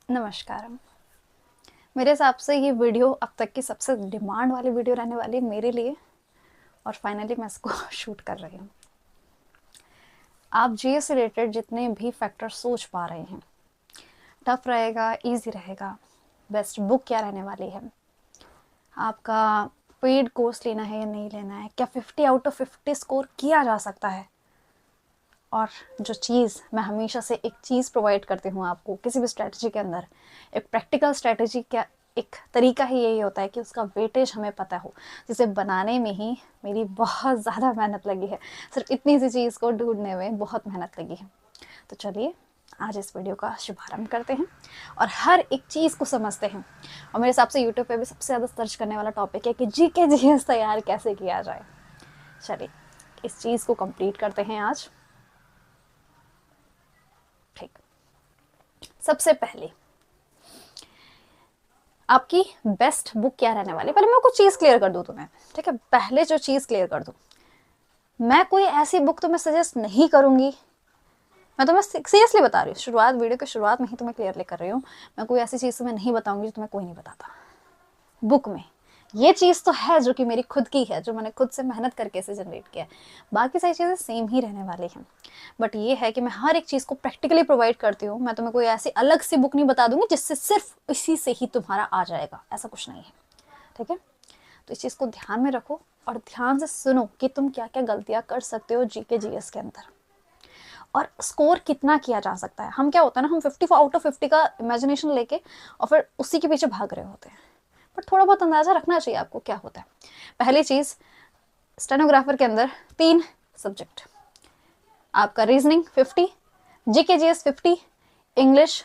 नमस्कार। मेरे हिसाब से ये वीडियो अब तक की सबसे डिमांड वाली वीडियो रहने वाली है मेरे लिए, और फाइनली मैं इसको शूट कर रही हूँ। आप जीएस से रिलेटेड जितने भी फैक्टर सोच पा रहे हैं, टफ रहेगा, इजी रहेगा, बेस्ट बुक क्या रहने वाली है, आपका पेड कोर्स लेना है या नहीं लेना है, क्या 50 आउट ऑफ 50 स्कोर किया जा सकता है, और जो चीज़ मैं हमेशा से एक चीज़ प्रोवाइड करती हूँ आपको किसी भी स्ट्रैटेजी के अंदर, एक प्रैक्टिकल स्ट्रैटेजी का एक तरीका ही यही होता है कि उसका वेटेज हमें पता हो, जिसे बनाने में ही मेरी बहुत ज़्यादा मेहनत लगी है। सिर्फ इतनी सी चीज़ को ढूंढने में बहुत मेहनत लगी है। तो चलिए आज इस वीडियो का शुभारंभ करते हैं और हर एक चीज़ को समझते हैं। और मेरे हिसाब से यूट्यूब पे भी सबसे ज़्यादा सर्च करने वाला टॉपिक है कि जीके जीएस तैयार कैसे किया जाए। चलिए इस चीज़ को कंप्लीट करते हैं आज। ठीक, सबसे पहले आपकी बेस्ट बुक क्या रहने वाली है, पहले मैं कुछ चीज़ क्लियर कर दूं तुम्हें। ठीक है, पहले जो चीज़ क्लियर कर दूं, मैं कोई ऐसी बुक तुम्हें सजेस्ट नहीं करूंगी। मैं तुम्हें सीरियसली बता रही हूँ, शुरुआत वीडियो के शुरुआत में ही तुम्हें क्लियरली कर रही हूँ। मैं कोई ऐसी चीज़ तुम्हें नहीं बताऊंगी जो तुम्हें कोई नहीं बताता। बुक में ये चीज़ तो है जो कि मेरी खुद की है, जो मैंने खुद से मेहनत करके इसे जनरेट किया है। बाकी सारी चीज़ें सेम ही रहने वाली हैं, बट ये है कि मैं हर एक चीज़ को प्रैक्टिकली प्रोवाइड करती हूँ। मैं तुम्हें कोई ऐसी अलग सी बुक नहीं बता दूंगी जिससे सिर्फ इसी से ही तुम्हारा आ जाएगा, ऐसा कुछ नहीं है। ठीक है, तो इस चीज़ को ध्यान में रखो और ध्यान से सुनो कि तुम क्या क्या गलतियाँ कर सकते हो जीके जीएस के अंदर, और स्कोर कितना किया जा सकता है। हम क्या होता है ना, हम 50 आउट ऑफ 50 का इमेजिनेशन लेके और फिर उसी के पीछे भाग रहे होते हैं, बट थोड़ा बहुत अंदाजा रखना चाहिए आपको क्या होता है। पहली चीज़, स्टेनोग्राफर के अंदर 3 सब्जेक्ट, आपका रीजनिंग 50, जीके जीएस 50, इंग्लिश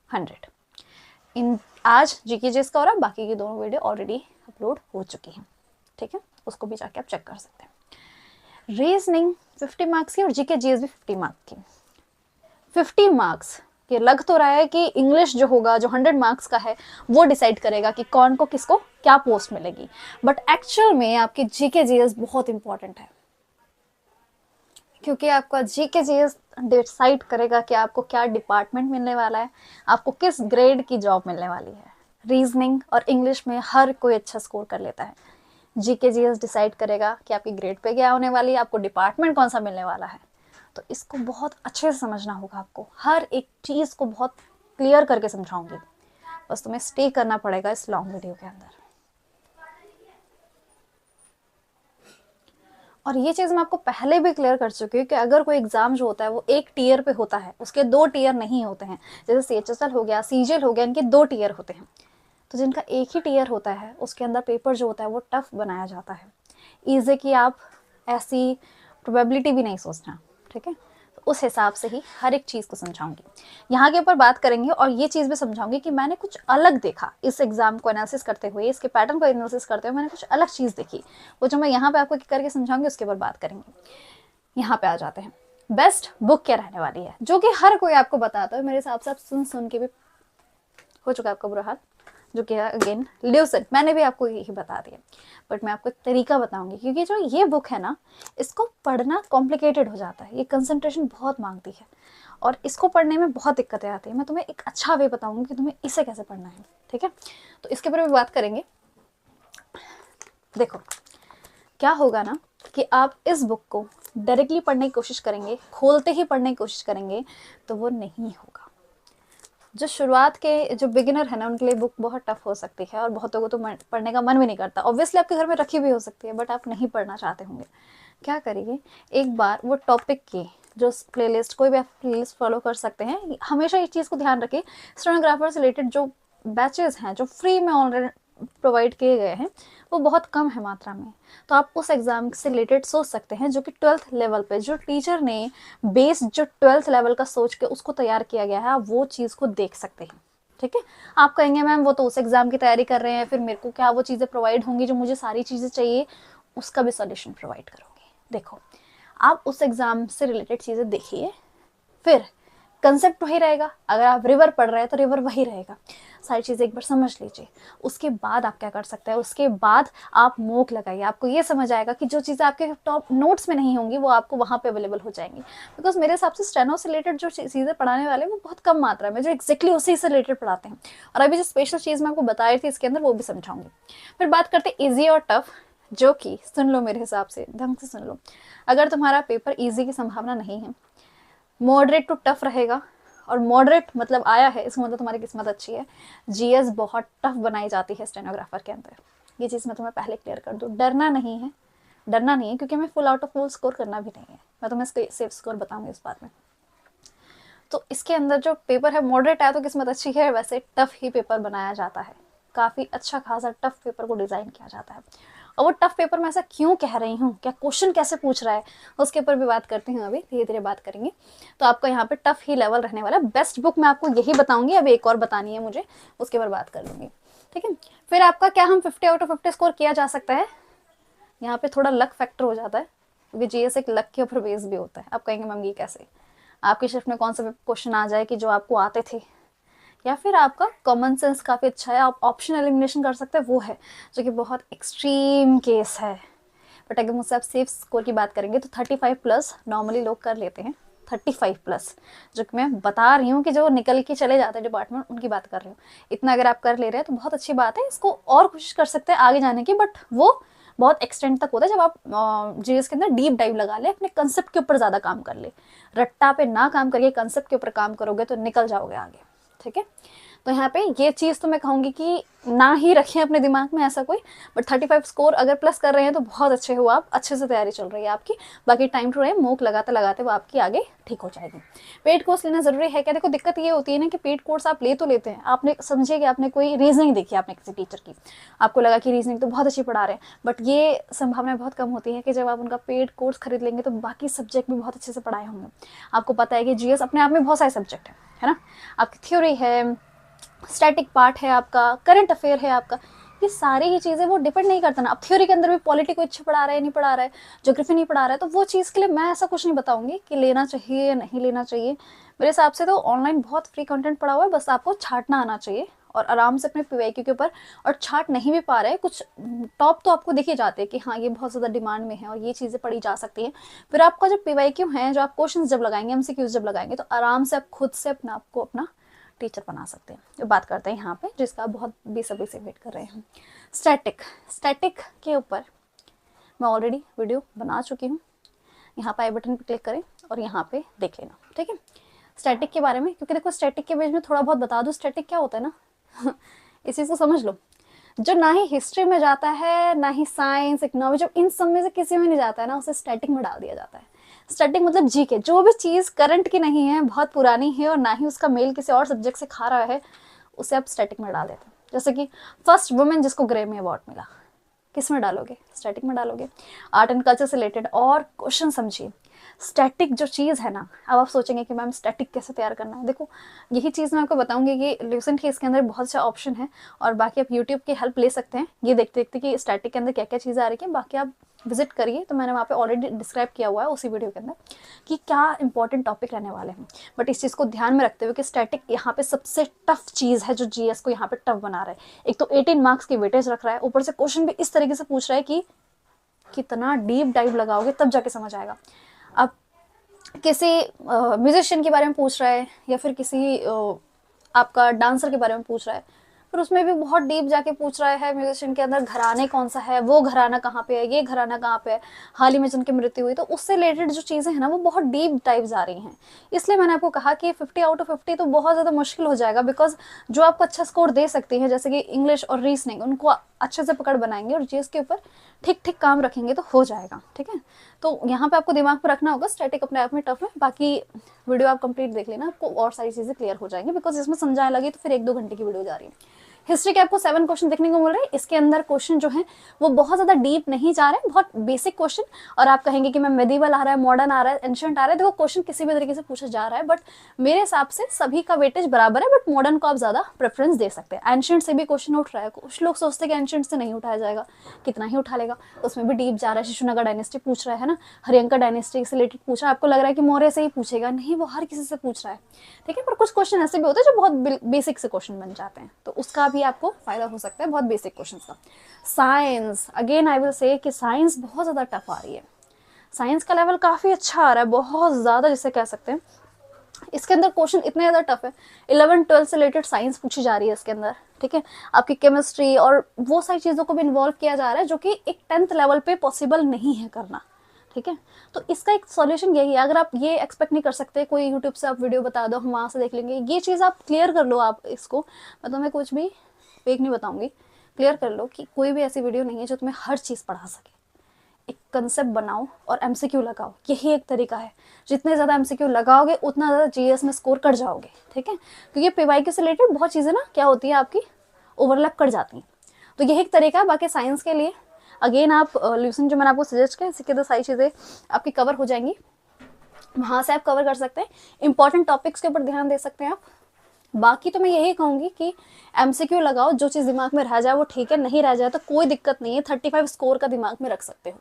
100। इन आज जीके जीएस का हो रहा है, बाकी की दोनों वीडियो ऑलरेडी अपलोड हो चुकी हैं। ठीक है, उसको भी जाके आप चेक कर सकते हैं। रीजनिंग 50 मार्क्स की और जीके जीएस भी 50 मार्क्स की। 50 मार्क्स ये लग तो रहा है कि इंग्लिश जो होगा, जो 100 मार्क्स का है, वो डिसाइड करेगा कि कौन को किसको क्या पोस्ट मिलेगी, बट एक्चुअल में आपकी जीके जीएस बहुत इंपॉर्टेंट है, क्योंकि आपका जीके जीएस डिसाइड करेगा कि आपको क्या डिपार्टमेंट मिलने वाला है, आपको किस ग्रेड की जॉब मिलने वाली है। रीजनिंग और इंग्लिश में हर कोई अच्छा स्कोर कर लेता है, जीके जीएस डिसाइड करेगा कि आपकी ग्रेड पे क्या होने वाली है, आपको डिपार्टमेंट कौन सा मिलने वाला है। तो इसको बहुत अच्छे से समझना होगा आपको, हर एक चीज़ को बहुत क्लियर करके समझाऊंगी, बस तुम्हें स्टे करना पड़ेगा इस लॉन्ग वीडियो के अंदर। और ये चीज़ मैं आपको पहले भी क्लियर कर चुकी हूँ कि अगर कोई एग्जाम जो होता है वो एक टीयर पे होता है, उसके 2 टीयर नहीं होते हैं। जैसे सीएचएसएल हो गया, सीजीएल हो गया, इनके 2 टीयर होते हैं। तो जिनका एक ही टीयर होता है उसके अंदर पेपर जो होता है वो टफ बनाया जाता है, ईजी की आप ऐसी प्रोबेबिलिटी भी नहीं सोचना। ठीक है, तो उस हिसाब से ही हर एक चीज़ को समझाऊंगी, यहाँ के ऊपर बात करेंगे, और ये चीज़ भी समझाऊंगी कि मैंने कुछ अलग देखा इस एग्जाम को एनालिसिस करते हुए, इसके पैटर्न को एनालिसिस करते हुए मैंने कुछ अलग चीज़ देखी, वो जो मैं यहाँ पे आपको करके समझाऊंगी उसके ऊपर बात करेंगे। यहाँ पे आ जाते हैं, बेस्ट बुक क्या रहने वाली है, जो कि हर कोई आपको बताता है। मेरे हिसाब से आप सुन सुन के भी हो चुका है आपका बुरा हाल, जो कि अगेन ल्यूसन, मैंने भी आपको यही बता दिया, बट मैं आपको एक तरीका बताऊंगी, क्योंकि जो ये बुक है ना, इसको पढ़ना कॉम्प्लिकेटेड हो जाता है, ये कंसंट्रेशन बहुत मांगती है और इसको पढ़ने में बहुत दिक्कतें आती है। मैं तुम्हें एक अच्छा वे बताऊंगी कि तुम्हें इसे कैसे पढ़ना है। ठीक है, तो इसके ऊपर भी बात करेंगे। देखो क्या होगा ना कि आप इस बुक को डायरेक्टली पढ़ने की कोशिश करेंगे, खोलते ही पढ़ने की कोशिश करेंगे, तो वो नहीं होगा। जो शुरुआत के जो बिगिनर है ना, उनके लिए बुक बहुत टफ हो सकती है और बहुतों को तो पढ़ने का मन भी नहीं करता। ऑब्वियसली आपके घर में रखी भी हो सकती है, बट आप नहीं पढ़ना चाहते होंगे। क्या करिए, एक बार वो टॉपिक की जो प्लेलिस्ट, कोई भी आप प्लेलिस्ट फॉलो कर सकते हैं। हमेशा इस चीज़ को ध्यान रखें, स्टेनोग्राफर से रिलेटेड जो बैचेस हैं जो फ्री में ऑलरेडी प्रोवाइड किए गए हैं वो बहुत कम है मात्रा में। तो आप उस एग्ज़ाम से रिलेटेड सोच सकते हैं जो कि 12th लेवल पे जो टीचर ने बेस जो 12th लेवल का सोच के उसको तैयार किया गया है, आप वो चीज़ को देख सकते हैं। ठीक है, आप कहेंगे मैम वो तो उस एग्ज़ाम की तैयारी कर रहे हैं, फिर मेरे को क्या वो चीज़ें प्रोवाइड होंगी जो मुझे सारी चीज़ें चाहिए, उसका भी सॉल्यूशन प्रोवाइड करूँगी। देखो, आप उस एग्ज़ाम से रिलेटेड चीज़ें देखिए, फिर कंसेप्ट वही रहेगा, अगर आप रिवर पढ़ रहे हैं तो रिवर वही रहेगा। सारी चीज़ें एक बार समझ लीजिए, उसके बाद आप क्या कर सकते हैं, उसके बाद आप मोक लगाइए। आपको ये समझ आएगा कि जो चीज़ें आपके टॉप नोट्स में नहीं होंगी वो आपको वहाँ पे अवेलेबल हो जाएंगी। बिकॉज मेरे हिसाब से स्टेनो से रिलेटेड जो चीज़ें पढ़ाने वाले वो बहुत कम मात्रा में जो एक्जैक्टली उसी से रिलेटेड पढ़ाते हैं। और अभी जो स्पेशल चीज़ मैं आपको बता रही थी इसके अंदर वो भी समझाऊंगी। फिर बात करते ईजी और टफ, जो कि सुन लो मेरे हिसाब से ढंग से सुन लो। अगर तुम्हारा पेपर ईजी की संभावना नहीं है, मॉडरेट टू टफ रहेगा, और मॉडरेट मतलब आया है इसका मतलब तुम्हारी किस्मत अच्छी है। जीएस बहुत टफ बनाई जाती है स्टेनोग्राफर के अंदर, ये चीज़ मैं तुम्हें पहले क्लियर कर दूँ। डरना नहीं है, डरना नहीं है, क्योंकि हमें full out of full score करना भी नहीं है। मैं तुम्हें सेफ स्कोर बताऊंगी इस बात में। तो इसके अंदर जो पेपर है मॉडरेट आया तो किस्मत अच्छी है, वैसे टफ ही पेपर बनाया जाता है, काफ़ी अच्छा खासा टफ पेपर को डिज़ाइन किया जाता है। और वो टफ पेपर मैं ऐसा क्यों कह रही हूँ, क्या क्वेश्चन कैसे पूछ रहा है, उसके ऊपर भी बात करती हूँ, अभी धीरे धीरे बात करेंगे। तो आपका यहाँ पे टफ ही लेवल रहने वाला है। बेस्ट बुक मैं आपको यही बताऊंगी, अभी एक और बतानी है मुझे, उसके ऊपर बात कर लूँगी, ठीक है। फिर आपका क्या हम 50 आउट ऑफ 50 स्कोर किया जा सकता है, यहाँ पे थोड़ा लक फैक्टर हो जाता है, क्योंकि जीएस एक लक के ऊपर बेस भी होता है। आप कहेंगे मैम ये कैसे, आपकी शिफ्ट में कौन सा क्वेश्चन आ जाए कि जो आपको आते थे, या फिर आपका कॉमन सेंस काफ़ी अच्छा है, आप ऑप्शन एलिमिनेशन कर सकते हैं, वो है जो कि बहुत एक्सट्रीम केस है। बट अगर मुझसे आप सेफ स्कोर की बात करेंगे तो 35+ नॉर्मली लोग कर लेते हैं, 35+, जो कि मैं बता रही हूँ कि जो निकल के चले जाते हैं डिपार्टमेंट, उनकी बात कर रही हूँ। इतना अगर आप कर ले रहे हैं तो बहुत अच्छी बात है, इसको और कोशिश कर सकते हैं आगे जाने की, बट वो बहुत एक्सटेंड तक होता है जब आप जीएस के अंदर डीप डाइव लगा ले, अपने कंसेप्ट के ऊपर ज़्यादा काम कर ले। रट्टा पे ना काम करिए, कंसेप्ट के ऊपर काम करोगे तो निकल जाओगे आगे, ठीक है। तो यहाँ पे ये चीज़ तो मैं कहूँगी कि ना ही रखें अपने दिमाग में ऐसा कोई, बट 35 स्कोर अगर प्लस कर रहे हैं तो बहुत अच्छे हो, आप अच्छे से तैयारी चल रही है आपकी। बाकी टाइम टू टाइम मूक लगाते लगाते वो आपकी आगे ठीक हो जाएगी। पेड कोर्स लेना जरूरी है क्या, देखो दिक्कत ये होती है ना कि पेड कोर्स आप ले तो लेते हैं, आपने समझिए कि आपने कोई रीजनिंग देखी, आपने किसी टीचर की, आपको लगा कि रीजनिंग तो बहुत अच्छी पढ़ा रहे हैं, बट ये संभावना बहुत कम होती है कि जब आप उनका पेड कोर्स खरीद लेंगे तो बाकी सब्जेक्ट भी बहुत अच्छे से पढ़ाए होंगे। आपको पता है कि जीएस अपने आप में बहुत सारे सब्जेक्ट है ना, आपकी थ्योरी है, स्टैटिक पार्ट है आपका, करंट अफेयर है आपका, ये सारी ही चीज़ें वो डिपेंड नहीं करता ना। अब थ्योरी के अंदर भी पॉलिटी को अच्छा पढ़ा रहा है नहीं पढ़ा रहा है, ज्योग्राफी नहीं पढ़ा रहा है, तो वो चीज़ के लिए मैं ऐसा कुछ नहीं बताऊंगी कि लेना चाहिए या नहीं लेना चाहिए। मेरे हिसाब से तो ऑनलाइन बहुत फ्री कंटेंट पड़ा हुआ है, बस आपको छाटना आना चाहिए और आराम से अपने पीवाईक्यू के ऊपर, और छाट नहीं भी पा रहे हैं कुछ टॉप तो आपको दिख ही जाते हैं कि हाँ ये बहुत ज़्यादा डिमांड में है और ये चीज़ें पढ़ी जा सकती हैं। फिर आपका जो पीवाईक्यू है, जो आप क्वेश्चन जब लगाएंगे, एमसीक्यूज जब लगाएंगे, तो आराम से आप खुद से अपने आप को अपना टीचर बना सकते हैं। जो बात करते हैं यहाँ पे, जिसका बहुत बेसब्री से वेट कर रहे हैं, स्टैटिक के ऊपर मैं ऑलरेडी वीडियो बना चुकी हूँ, यहाँ पे आई बटन पे क्लिक करें और यहाँ पे देख लेना, ठीक है। स्टैटिक के बारे में, क्योंकि देखो स्टैटिक के बीच में थोड़ा बहुत बता दूँ स्टैटिक क्या होता है ना इस चीज़ को समझ लो। जो ना ही हिस्ट्री में जाता है, ना ही साइंस, इकोनॉमी, जो इन सब में से किसी में नहीं जाता है ना, उसे स्टैटिक में डाल दिया जाता है। स्टैटिक मतलब जीके, जो भी चीज़ करंट की नहीं है, बहुत पुरानी है और ना ही उसका मेल किसी और सब्जेक्ट से खा रहा है, उसे आप स्टैटिक में डाल देते हैं। जैसे कि फर्स्ट वुमेन जिसको ग्रेमी अवार्ड मिला, किस में डालोगे, स्टैटिक में डालोगे। आर्ट एंड कल्चर से रिलेटेड और क्वेश्चन समझिए। स्टैटिक जो चीज़ है ना, अब आप सोचेंगे कि मैम स्टैटिक कैसे तैयार करना है, देखो यही चीज़ मैं आपको बताऊंगी कि ल्यूसेंट के इसके अंदर बहुत से ऑप्शन है, और बाकी आप यूट्यूब की हेल्प ले सकते हैं ये देखते देखते कि स्टैटिक के अंदर क्या क्या चीज़ें आ रही है। बाकी आप विजिट करिए, तो मैंने वहाँ पे ऑलरेडी डिस्क्राइब किया हुआ है उसी वीडियो के अंदर कि क्या इंपॉर्टेंट टॉपिक रहने वाले हैं। बट इस चीज़ को ध्यान में रखते हुए कि स्टैटिक यहाँ पे सबसे टफ चीज़ है जो जीएस को यहाँ पे टफ बना रहा है। एक तो 18 मार्क्स की वेटेज रख रहा है, ऊपर से क्वेश्चन भी इस तरीके से पूछ रहा है कि कितना डीप डाइव लगाओगे तब जाके समझ आएगा। अब किसी म्यूजिशियन के बारे में पूछ रहा है, या फिर किसी आपका डांसर के बारे में पूछ रहा है, फिर उसमें भी बहुत डीप जाके पूछ रहा है म्यूजिशियन के अंदर घराने कौन सा है, वो घराना कहाँ पे है, ये घराना कहाँ पे है, हाल ही में जिनकी मृत्यु हुई, तो उससे रिलेटेड जो चीज़ें हैं ना वो बहुत डीप डाइव्स आ रही हैं। इसलिए मैंने आपको कहा कि 50 आउट ऑफ 50 तो बहुत ज़्यादा मुश्किल हो जाएगा, बिकॉज जो आपको अच्छा स्कोर दे सकती है जैसे कि इंग्लिश और रीजनिंग, उनको अच्छे से पकड़ बनाएंगे और जीएस के ऊपर ठीक ठीक काम रखेंगे तो हो जाएगा, ठीक है। तो यहाँ पे आपको दिमाग में रखना होगा स्टैटिक अपने आप में टफ है, बाकी वीडियो आप कंप्लीट देख लेना, आपको और सारी चीज़ें क्लियर हो जाएंगी, बिकॉज इसमें समझाने लगी तो फिर 1-2 घंटे की वीडियो जा रही है। हिस्ट्री के आपको 7 क्वेश्चन देखने को मिल रहे हैं। इसके अंदर क्वेश्चन जो है वो बहुत ज्यादा डीप नहीं जा रहे हैं, बहुत बेसिक क्वेश्चन। और आप कहेंगे कि मैं मेडिवल आ रहा है, मॉडर्न आ रहा है, एंशिएंट आ रहा है, देखो क्वेश्चन किसी भी तरीके से पूछा जा रहा है, बट मेरे हिसाब से सभी का वेटेज बराबर है, बट मॉडर्न को आप ज्यादा प्रेफरेंस दे सकते हैं। एंशिएंट से भी क्वेश्चन उठ रहा है, कुछ लोग सोचते हैं कि एंशिएंट से नहीं उठाया जाएगा, कितना ही उठा लेगा, उसमें भी डीप जा रहा है। शिशुनगर डायनेस्टी पूछ रहा है ना, हरियंका डायनेस्टी से रिलेटेड पूछ रहा है, आपको लग रहा है कि मौर्य से ही पूछेगा, नहीं, वो हर किसी से पूछ रहा है, ठीक है। पर कुछ क्वेश्चन ऐसे भी होते हैं जो बहुत बेसिक से क्वेश्चन बन जाते हैं, तो उसका भी आपको फायदा हो सकता है बहुत बेसिक क्वेश्चन का। Science, again I will say कि साइंस बहुत ज्यादा टफ आ रही है। साइंस का लेवल काफी अच्छा आ रहा है, बहुत ज्यादा जिसे कह सकते हैं। इसके अंदर क्वेश्चन इतने ज्यादा टफ है, 11-12 से रिलेटेड साइंस पूछी जा रही है इसके अंदर, ठीक है। आपकी केमिस्ट्री और वो सारी चीजों को भी इन्वॉल्व किया जा रहा है जो कि एक 10th लेवल पे पॉसिबल नहीं है करना, ठीक है। तो इसका एक सॉल्यूशन यही है, अगर आप ये एक्सपेक्ट नहीं कर सकते कोई यूट्यूब से आप वीडियो बता दो हम वहां से देख लेंगे, ये चीज आप क्लियर कर लो। आप इसको, मैं तुम्हें कुछ भी फेक नहीं बताऊंगी, क्लियर कर लो कि कोई भी ऐसी वीडियो नहीं है जो तुम्हें हर चीज पढ़ा सके। एक कंसेप्ट बनाओ और एमसीक्यू लगाओ, यही एक तरीका है। जितने ज्यादा एमसीक्यू लगाओगे उतना ज्यादा जीएस में स्कोर कर जाओगे, ठीक है। क्योंकि पीवाईक्यू से रिलेटेड बहुत चीजें ना क्या होती है आपकी ओवरलैप कर जाती हैं, तो यही एक तरीका है। बाकी साइंस के लिए अगेन आप ल्यूसन जो मैंने आपको सजेस्ट किया, इसके तो सारी चीजें आपकी कवर हो जाएंगी, वहां से आप कवर कर सकते हैं। इंपॉर्टेंट टॉपिक्स के ऊपर ध्यान दे सकते हैं आप। बाकी तो मैं यही कहूंगी कि एमसीक्यू लगाओ, जो चीज दिमाग में रह जाए वो ठीक है, नहीं रह जाए तो कोई दिक्कत नहीं है, 35 स्कोर का दिमाग में रख सकते हो,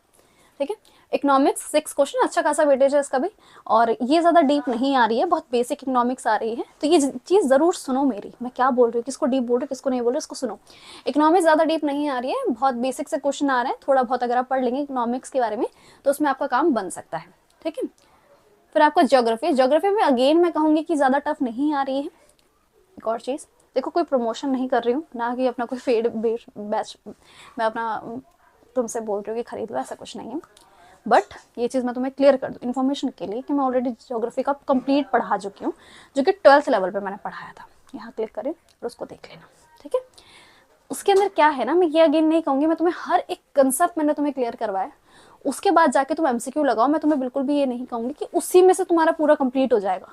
ठीक है। इकोनॉमिक्स 6 क्वेश्चन, अच्छा खासा वेटेज है इसका भी, और ये ज्यादा डीप नहीं आ रही है, बहुत बेसिक इकोनॉमिक्स आ रही है। तो ये चीज जरूर सुनो मेरी, मैं क्या बोल रही हूँ, किसको डीप बोल रही हूँ किसको नहीं बोल रही हूँ, इसको सुनो। इकोनॉमिक्स ज्यादा डीप नहीं आ रही है, बहुत बेसिक से क्वेश्चन आ रहे हैं, थोड़ा बहुत अगर आप पढ़ लेंगे इकोनॉमिक्स के बारे में तो उसमें आपका काम बन सकता है, ठीक है। फिर आपका ज्योग्राफी, ज्योग्राफी में अगेन मैं कहूंगी कि ज्यादा टफ नहीं आ रही है। एक और चीज देखो, कोई प्रमोशन नहीं कर रही हूँ ना कि अपना कोई फेड बैच मैं अपना तुमसे बोल रही हूँ कि खरीद लो, ऐसा कुछ नहीं है। बट ये चीज़ मैं तुम्हें क्लियर कर दूँ इन्फॉर्मेशन के लिए कि मैं ऑलरेडी ज्योग्राफी का कंप्लीट पढ़ा चुकी हूँ, जो कि 12th लेवल पे मैंने पढ़ाया था। यहाँ क्लिक करें और उसको देख लेना, ठीक है। उसके अंदर क्या है ना, मैं ये अगेन नहीं कहूँगी, मैं तुम्हें हर एक कंसेप्ट मैंने तुम्हें क्लियर करवाया, उसके बाद जाके तुम एमसीक्यू लगाओ। मैं तुम्हें बिल्कुल भी ये नहीं कहूँगी कि उसी में से तुम्हारा पूरा कंप्लीट हो जाएगा,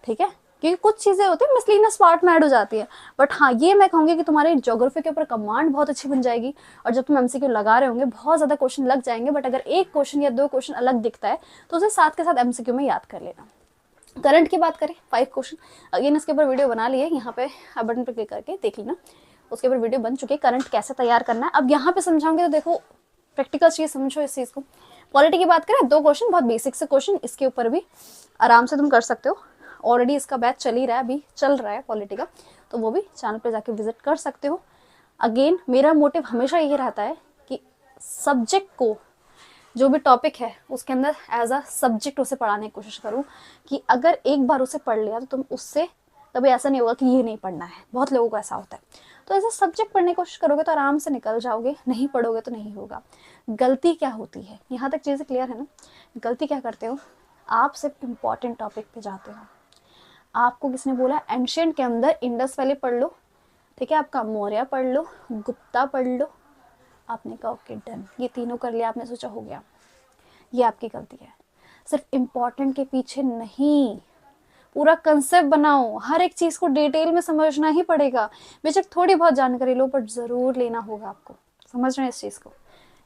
ठीक है, क्योंकि कुछ चीजें होती है मिसलिनियस पार्ट में ऐड हो जाती है। बट हाँ, ये मैं कहूंगी कि तुम्हारी ज्योग्राफी के ऊपर कमांड बहुत अच्छी बन जाएगी, और जब तुम एमसीक्यू लगा रहे होंगे बहुत ज्यादा क्वेश्चन लग जाएंगे, बट अगर एक क्वेश्चन या 2 क्वेश्चन अलग दिखता है तो उसे साथ के साथ एमसीक्यू में याद कर लेना। करंट की बात करें 5 क्वेश्चन, अगेन इसके ऊपर वीडियो बना लिए, यहाँ पे बटन पर क्लिक करके देख लेना, उसके ऊपर वीडियो बन चुकी है, करंट कैसे तैयार करना है। अब यहाँ पे समझाऊंगे तो देखो प्रैक्टिकल चीज समझो इस चीज को। पॉलिटी की बात करें 2 क्वेश्चन, बहुत बेसिक से क्वेश्चन, इसके ऊपर भी आराम से तुम कर सकते हो। ऑलरेडी इसका बैच चल ही रहा है, अभी चल रहा है पॉलिटी का, तो वो भी चैनल पे जाके विजिट कर सकते हो। अगेन मेरा मोटिव हमेशा ये रहता है कि सब्जेक्ट को, जो भी टॉपिक है उसके अंदर एज अ सब्जेक्ट उसे पढ़ाने की कोशिश करूँ, कि अगर एक बार उसे पढ़ लिया तो तुम उससे कभी ऐसा नहीं होगा कि ये नहीं पढ़ना है। बहुत लोगों को ऐसा होता है, तो ऐसा सब्जेक्ट पढ़ने की कोशिश करोगे तो आराम से निकल जाओगे, नहीं पढ़ोगे तो नहीं होगा। गलती क्या होती है, यहाँ तक चीज़ें क्लियर है ना। गलती क्या करते हो आप, सिर्फ इम्पॉर्टेंट टॉपिक पे जाते हो। आपको किसने बोला एंशिएंट के अंदर इंडस वैली पढ़ लो, ठीक है, आपका मौर्य पढ़ लो, गुप्ता पढ़ लो, आपने कहा ओके डन, ये तीनों कर लिया, आपने सोचा हो गया। ये आपकी गलती है। सिर्फ इम्पॉर्टेंट के पीछे नहीं, पूरा कंसेप्ट बनाओ, हर एक चीज को डिटेल में समझना ही पड़ेगा। बेशक थोड़ी बहुत जानकारी लो, बट जरूर लेना होगा आपको, समझ रहे हैं इस चीज को।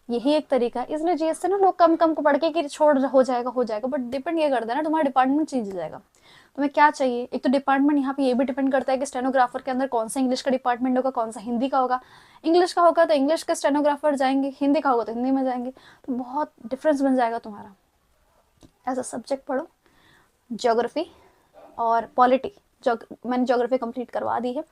यही एक तरीका है। इसलिए जीएस से ना लोग कम कम को पढ़ के कि छोड़ हो जाएगा, बट डिपेंड ये करता है ना तुम्हारा डिपार्टमेंट चेंज हो जाएगा, तुम्हें क्या चाहिए। एक तो डिपार्टमेंट यहाँ पे ये भी डिपेंड करता है कि स्टेनोग्राफर के अंदर कौन सा इंग्लिश का डिपार्टमेंट होगा, कौन सा हिंदी का होगा। इंग्लिश का होगा तो इंग्लिश के स्टेनोग्राफर जाएंगे, हिंदी का होगा तो हिंदी में जाएंगे, तो बहुत डिफरेंस बन जाएगा तुम्हारा। एज अ सब्जेक्ट पढ़ो ज्योग्राफी और पॉलिटी। मैंने ज्योग्राफी कंप्लीट करवा दी है,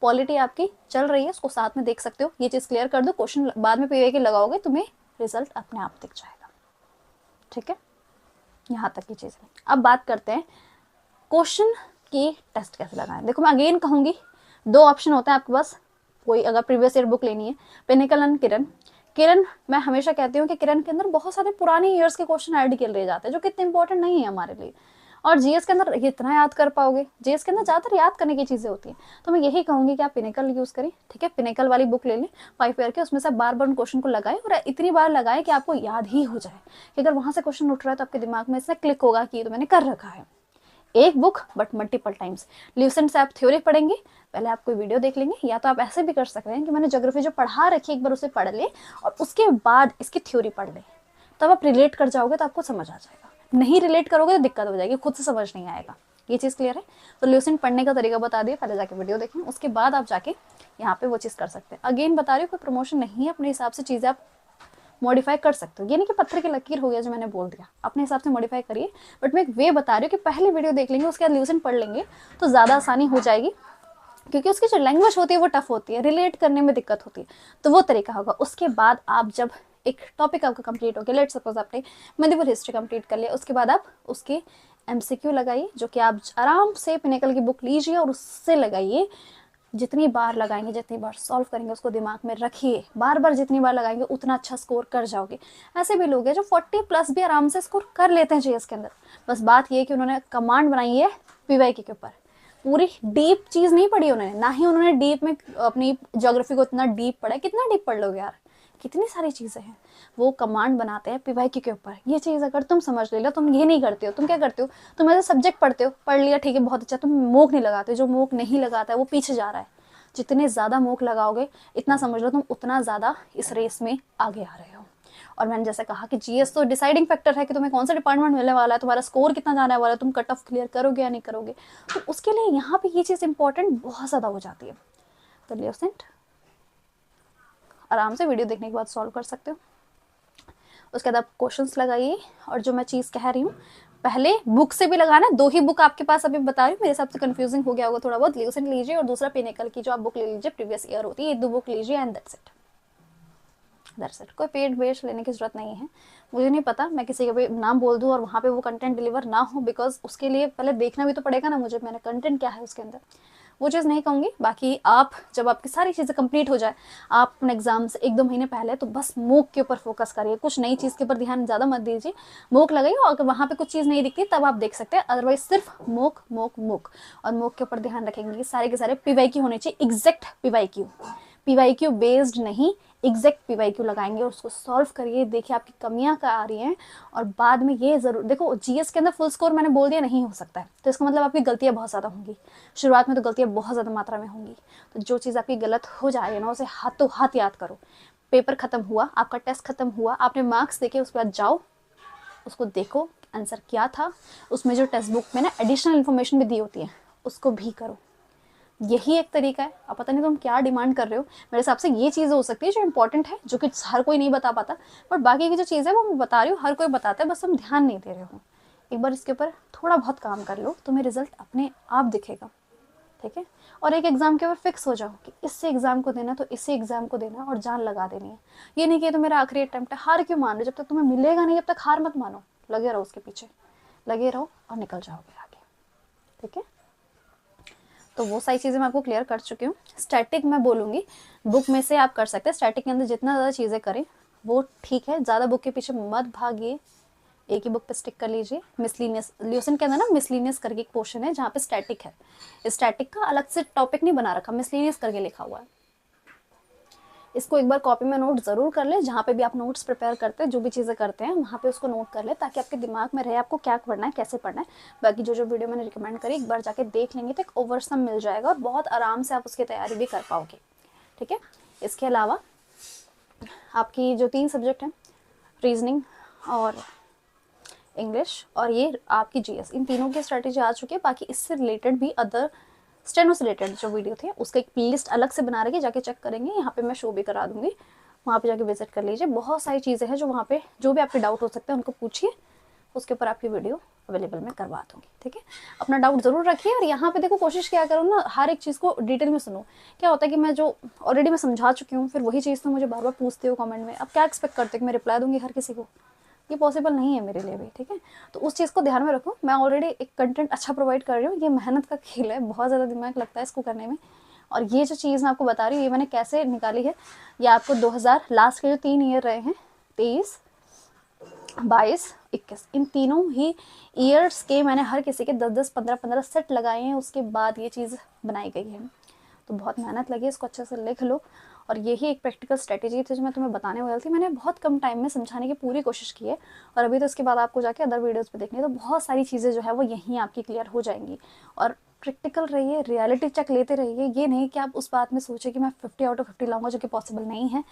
पॉलिटी आपकी चल रही है, उसको साथ में देख सकते हो। ये चीज क्लियर कर दो, क्वेश्चन बाद में पीवाई के लगाओगे तुम्हें रिजल्ट अपने आप दिख जाएगा, ठीक है। यहाँ तक की चीज है। अब बात करते हैं क्वेश्चन की टेस्ट कैसे लगाएं। देखो मैं अगेन कहूंगी 2 ऑप्शन होते हैं आपके पास, कोई अगर प्रीवियस ईयर बुक लेनी है, पिनिकल एंड किरण। किरण मैं हमेशा कहती हूँ कि किरण के अंदर बहुत सारे पुराने ईयर्स के क्वेश्चन ऐड किए रह जाते हैं जो कि इतने इंपॉर्टेंट नहीं है हमारे लिए, और जीएस के अंदर इतना याद कर पाओगे, जीएस के अंदर ज्यादातर याद करने की चीजें होती हैं। तो मैं यही कहूंगी कि आप पिनिकल यूज करें, ठीक है। पिनिकल वाली बुक ले लें 5 ईयर के, उसमें से बार बार उन क्वेश्चन को लगाएं और इतनी बार लगाएं कि आपको याद ही हो जाए, कि अगर वहां से क्वेश्चन उठ रहा है तो आपके दिमाग में इससे क्लिक होगा कि तो मैंने कर रखा है। एक book but multiple times. Lucent से आप थ्योरी पढ़ेंगे, पहले आप कोई वीडियो देख लेंगे, या तो आप ऐसे भी कर सकते हैं कि मैंने ज्योग्राफी जो पढ़ा रखी है एक बार उसे पढ़ ले और उसके बाद इसकी थ्योरी पढ़ ले, तब आप रिलेट कर जाओगे तो आपको समझ आ जाएगा। नहीं रिलेट करोगे तो दिक्कत हो जाएगी, खुद से समझ नहीं आएगा। ये चीज़ क्लियर है? तो ल्यूसेंट पढ़ने का तरीका बता दिया, पहले जाके वीडियो देखें, उसके बाद आप जाके यहाँ पे वो चीज़ कर सकते हैं। अगेन बता रही हूँ, कोई प्रमोशन नहीं है, अपने हिसाब से चीज़ें आप मॉडिफाई कर सकते हो। ये नहीं कि पत्थर की लकीर हो गया जो मैंने बोल दिया, अपने हिसाब से मॉडिफाई करिए। बट मैं एक वे बता रही हूँ कि पहले वीडियो देख लेंगे, उसके बाद ल्यूसेंट पढ़ लेंगे तो ज़्यादा आसानी हो जाएगी, क्योंकि उसकी जो लैंग्वेज होती है वो टफ होती है, रिलेट करने में दिक्कत होती है। तो वो तरीका होगा। उसके बाद आप जब एक टॉपिक आपका कंप्लीट हो गया, लेट सपोज आपने मेडिवल हिस्ट्री कंप्लीट कर लिया, उसके बाद आप उसके एमसीक्यू लगाइए, जो कि आप आराम से पिनेकल की बुक लीजिए और उससे लगाइए। जितनी बार लगाएंगे, जितनी बार सॉल्व करेंगे, उसको दिमाग में रखिए, बार बार जितनी बार लगाएंगे उतना अच्छा स्कोर कर जाओगे। ऐसे भी लोग हैं जो 40+ भी आराम से स्कोर कर लेते हैं जीएस के अंदर। बस बात ये है कि उन्होंने कमांड बनाई है पीवाईक्यू के ऊपर, पूरी डीप चीज़ नहीं पढ़ी उन्होंने, ना ही उन्होंने डीप में अपनी ज्योग्राफी को इतना डीप पढ़ा है। कितना डीप पढ़ लोगे यार, कितनी सारी चीज़ें हैं। वो कमांड बनाते हैं पीवाईक्यू के ऊपर। ये चीज़ अगर तुम समझ ले लो, तुम ये नहीं करते हो, तुम क्या करते हो, तुम ऐसे सब्जेक्ट पढ़ते हो, पढ़ लिया ठीक है बहुत अच्छा, तुम मोक नहीं लगाते। जो मोक नहीं लगाता है वो पीछे जा रहा है। जितने ज़्यादा मोक लगाओगे, इतना समझ लो तुम उतना ज़्यादा इस रेस में आगे आ रहे हो। और मैंने जैसे कहा कि जीएस तो डिसाइडिंग फैक्टर है कि तुम्हें कौन सा डिपार्टमेंट मिलने वाला है, तुम्हारा स्कोर कितना जाने वाला है, तुम कट ऑफ क्लियर करोगे या नहीं करोगे। तो उसके लिए यहाँ पे ये चीज़ इंपॉर्टेंट बहुत ज़्यादा हो जाती है। तो ल्यूसेंट आराम से वीडियो देखने के बाद सॉल्व कर सकते हो। उसके बाद आप क्वेश्चंस लगाइए, और जो मैं चीज़ कह रही हूँ पहले बुक से भी लगाना। 2 ही बुक आपके पास अभी बता रही हूँ, मेरे हिसाब से कंफ्यूजिंग हो गया होगा थोड़ा बहुत। ल्यूसेंट लीजिए और दूसरा पिनेकल की जो आप बुक ले लीजिए, प्रीवियस ईयर होती है, ये 2 बुक लीजिए एंड दैट्स इट। कोई पेड बेच लेने की जरूरत नहीं है। मुझे नहीं पता मैं किसी का भी नाम बोल दूं और वहाँ पे वो कंटेंट डिलीवर ना हो, बिकॉज उसके लिए पहले देखना भी तो पड़ेगा ना मुझे, मैंने कंटेंट क्या है उसके अंदर, वो चीज़ नहीं कहूँगी। बाकी आप जब आपकी सारी चीज़ें कंप्लीट हो जाए, आप अपने एग्जाम से 1-2 महीने पहले तो बस मूक के ऊपर फोकस करिए, कुछ नई चीज़ के ऊपर ध्यान ज़्यादा मत दीजिए। मूक लगाइए, और अगर वहाँ पे कुछ चीज़ नहीं दिखती तब आप देख सकते हैं, अदरवाइज सिर्फ मूक मूक मूक। और मूक के ऊपर ध्यान रखेंगे कि सारे के सारे पीवाईक्यू होने चाहिए, एग्जैक्ट पीवाईक्यू, पीवाईक्यू बेस्ड नहीं, एग्जैक्ट पीवाईक्यू लगाएंगे और उसको सॉल्व करिए। देखिए आपकी कमियां क्या आ रही हैं, और बाद में ये जरूर देखो, जीएस के अंदर फुल स्कोर मैंने बोल दिया नहीं हो सकता है, तो इसका मतलब आपकी गलतियां बहुत ज़्यादा होंगी। शुरुआत में तो गलतियां बहुत ज़्यादा मात्रा में होंगी, तो जो चीज़ आपकी गलत हो जा रही है ना, उसे हाथों हाथ याद करो। पेपर खत्म हुआ, आपका टेस्ट खत्म हुआ, आपने मार्क्स देखे, उसके बाद जाओ उसको देखो आंसर क्या था, उसमें जो टेक्स्ट बुक में ना एडिशनल इन्फॉर्मेशन भी दी होती है उसको भी करो। यही एक तरीका है। अब पता नहीं तुम क्या डिमांड कर रहे हो, मेरे हिसाब से ये चीज़ हो सकती है जो इंपॉर्टेंट है, जो कि हर कोई नहीं बता पाता, बट बाकी की जो चीज़ है वो मैं बता रही हूँ, हर कोई बताता है, बस हम ध्यान नहीं दे रहे हो। एक बार इसके ऊपर थोड़ा बहुत काम कर लो, तुम्हें रिजल्ट अपने आप दिखेगा, ठीक है। और एक एग्जाम के ऊपर फिक्स हो जाओ कि इससे एग्जाम को देना तो इसी एग्जाम को देना, और जान लगा देनी है। ये नहीं कि तो मेरा आखिरी अटेम्प्ट है, हार क्यों मान रहे, जब तक तुम्हें मिलेगा नहीं जब तक हार मत मानो, लगे रहो उसके पीछे, लगे रहो और निकल जाओगे आगे, ठीक है। तो वो सारी चीज़ें मैं आपको क्लियर कर चुकी हूँ। स्टैटिक मैं बोलूँगी बुक में से आप कर सकते हैं, स्टैटिक के अंदर जितना ज़्यादा चीज़ें करें वो ठीक है, ज़्यादा बुक के पीछे मत भागिए, एक ही बुक पे स्टिक कर लीजिए। मिसलिनियस ल्यूसेंट के अंदर ना मिसलिनियस करके एक पोर्शन है जहाँ पे स्टैटिक है, स्टैटिक का अलग से टॉपिक नहीं बना रखा, मिसलिनियस करके लिखा हुआ है। इसको एक बार कॉपी में नोट ज़रूर कर ले, जहाँ पे भी आप नोट्स प्रिपेयर करते हैं, जो भी चीज़ें करते हैं वहाँ पे उसको नोट कर ले, ताकि आपके दिमाग में रहे आपको क्या पढ़ना है, कैसे पढ़ना है। बाकी जो जो वीडियो मैंने रिकमेंड करी एक बार जाके देख लेंगे तो एक ओवरसम मिल जाएगा और बहुत आराम से आप उसकी तैयारी भी कर पाओगे, ठीक है। इसके अलावा आपकी जो 3 सब्जेक्ट हैं, रीजनिंग और इंग्लिश और ये आपकी जीएस, इन तीनों की स्ट्रेटेजी आ चुकी है। बाकी इससे रिलेटेड भी अदर स्टेनो से रिलेटेड जो वीडियो थे उसका एक प्लेलिस्ट अलग से बना रही, जाके चेक करेंगे, यहाँ पे मैं शो भी करा दूंगी, वहाँ पे जाके विजिट कर लीजिए। बहुत सारी चीज़ें हैं जो वहाँ पे जो भी आपके डाउट हो सकते हैं उनको पूछिए, उसके ऊपर आपकी वीडियो अवेलेबल मैं करवा दूंगी, ठीक है। अपना डाउट जरूर रखिए, और यहाँ पे देखो कोशिश क्या करो ना, हर एक चीज़ को डिटेल में सुनो। क्या होता है कि मैं जो ऑलरेडी मैं समझा चुकी हूँ, फिर वही चीज़ तो मुझे बार बार पूछते हो कमेंट में, अब क्या एक्सपेक्ट करते हो कि मैं रिप्लाई दूंगी हर किसी को, ये पॉसिबल नहीं है मेरे लिए भी, ठीक है। तो उस चीज़ को ध्यान में रखो, मैं ऑलरेडी एक कंटेंट अच्छा प्रोवाइड कर रही हूँ, ये मेहनत का खेल है, बहुत ज़्यादा दिमाग लगता है इसको करने में। और ये जो चीज़ मैं आपको बता रही हूँ ये मैंने कैसे निकाली है, ये आपको 2000 लास्ट के जो 3 ईयर रहे हैं, 23, 22, 21, इन तीनों ही ईयर्स के मैंने हर किसी के 10-10, 15-15 सेट लगाए हैं, उसके बाद ये चीज़ बनाई गई है। तो बहुत मेहनत लगी, इसको अच्छे से लिख लो। और यही एक प्रैक्टिकल स्ट्रेटेजी थी जो मैं तुम्हें बताने वाली थी, मैंने बहुत कम टाइम में समझाने की पूरी कोशिश की है। और अभी तो इसके बाद आपको जाके अदर वीडियोस पे देखनी है, तो बहुत सारी चीज़ें जो है वो यहीं आपकी क्लियर हो जाएंगी। और प्रैक्टिकल रहिए, रियलिटी चेक लेते रहिए। ये नहीं कि आप उस बात में सोचें कि मैं 50 आउट ऑफ 50 लाऊंगा, जो कि पॉसिबल नहीं है।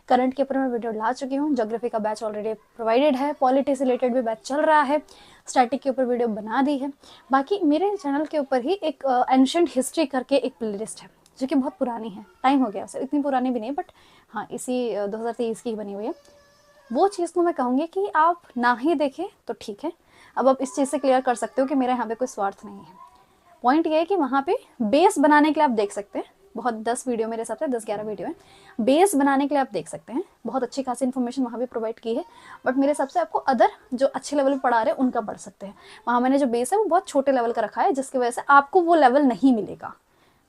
करंट के ऊपर मैं वीडियो ला चुकी हूँ, ज्योग्राफी का बैच ऑलरेडी प्रोवाइडेड है, पॉलिटी से रिलेटेड भी बैच चल रहा है, स्टैटिक के ऊपर वीडियो बना दी है। बाकी मेरे चैनल के ऊपर ही एक एंशंट हिस्ट्री करके एक प्लेलिस्ट है, जो कि बहुत पुरानी है, टाइम हो गया उसे, इतनी पुरानी भी नहीं, बट हाँ इसी 2023 की बनी हुई है। वो चीज़ को मैं कहूँगी कि आप ना ही देखें तो ठीक है। अब आप इस चीज़ से क्लियर कर सकते हो कि मेरा यहाँ पे कोई स्वार्थ नहीं है। पॉइंट ये है कि वहाँ पे बेस बनाने के लिए आप देख सकते हैं, बहुत 10 वीडियो मेरे हिसाब से 10-11 वीडियो है, बेस बनाने के लिए आप देख सकते हैं, बहुत अच्छी खासी इन्फॉर्मेशन वहाँ पे प्रोवाइड की है। बट मेरे हिसाब से आपको अदर जो अच्छे लेवल पर पढ़ा रहे हैं उनका पढ़ सकते हैं। वहाँ मैंने जो बेस है वो बहुत छोटे लेवल का रखा है, जिसकी वजह से आपको वो लेवल नहीं मिलेगा।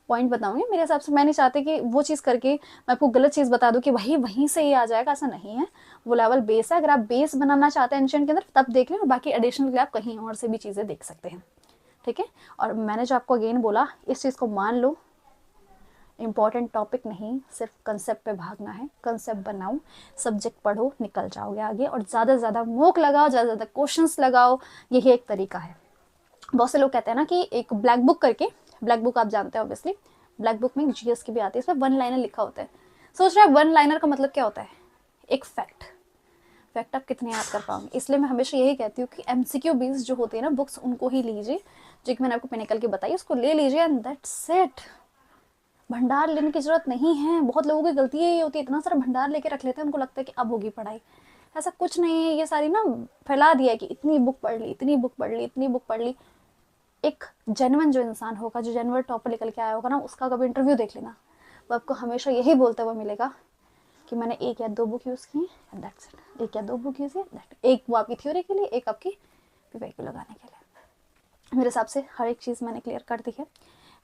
पॉइंट बताऊंगी मेरे हिसाब से, मैं नहीं चाहती कि वो चीज़ करके मैं आपको गलत चीज़ बता दूं कि वहीं से ही आ जाएगा, ऐसा नहीं है। वो लेवल बेस है, अगर आप बेस बनाना चाहते हैं एंशिएंट के अंदर तब देख लें, और बाकी एडिशनल के लिए आप कहीं और से भी चीज़ें देख सकते हैं, ठीक है। और मैंने जो आपको अगेन बोला, इस चीज़ को मान लो, इंपॉर्टेंट टॉपिक नहीं, सिर्फ कंसेप्ट पे भागना है, कंसेप्ट बनाओ, सब्जेक्ट पढ़ो, निकल जाओगे आगे। और ज़्यादा से ज़्यादा मोक लगाओ, ज़्यादा से ज़्यादा क्वेश्चंस लगाओ, यही एक तरीका है। बहुत से लोग कहते हैं ना कि एक ब्लैक बुक करके, ब्लैक बुक आप जानते हैं ऑब्वियसली, ब्लैक बुक में जीएस की भी आती है, इसमें वन लाइनर लिखा होता है। सोच रहे हैं वन लाइनर का मतलब क्या होता है? एक फैक्ट। फैक्ट आप कितने याद कर पाओगे? इसलिए मैं हमेशा यही कहती हूँ कि एमसीक्यू बेस्ड जो होती है ना बुक्स, उनको ही लीजिए, जो कि मैंने आपको पिनिकल की बताई, उसको ले लीजिए एंड दैट्स इट। भंडार लेने की जरूरत नहीं है। बहुत लोगों की गलती यही होती है, इतना सारा भंडार लेके रख लेते हैं, उनको लगता है कि अब होगी पढ़ाई। ऐसा कुछ नहीं है। ये सारी ना फैला दिया है कि इतनी बुक पढ़ ली, इतनी बुक पढ़ ली, इतनी बुक पढ़ ली। एक जेन्युइन जो इंसान होगा, जो जेन्युइन टॉपर निकल के आया होगा ना, उसका कभी इंटरव्यू देख लेना, वो आपको हमेशा यही बोलते हुए मिलेगा कि मैंने 1 या 2 बुक यूज़ की एंड दैट्स इट। 1 या 2 बुक यूज़ की, दैट एक वो आपकी थ्योरी के लिए, एक आपकी पीवाईक्यू लगाने के लिए। मेरे हिसाब से हर एक चीज़ मैंने क्लियर कर दी है।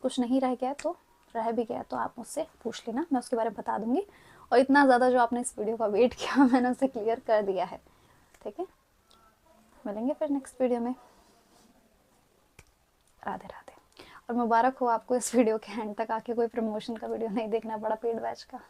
कुछ नहीं रह गया तो, रह भी गया तो आप मुझसे पूछ लेना, मैं उसके बारे में बता दूंगी। और इतना ज़्यादा जो आपने इस वीडियो का वेट किया, मैंने उसे क्लियर कर दिया है, ठीक है। मिलेंगे फिर नेक्स्ट वीडियो में। राधे राधे। और मुबारक हो आपको इस वीडियो के एंड तक आके कोई प्रमोशन का वीडियो नहीं देखना पड़ा पेड बैच का।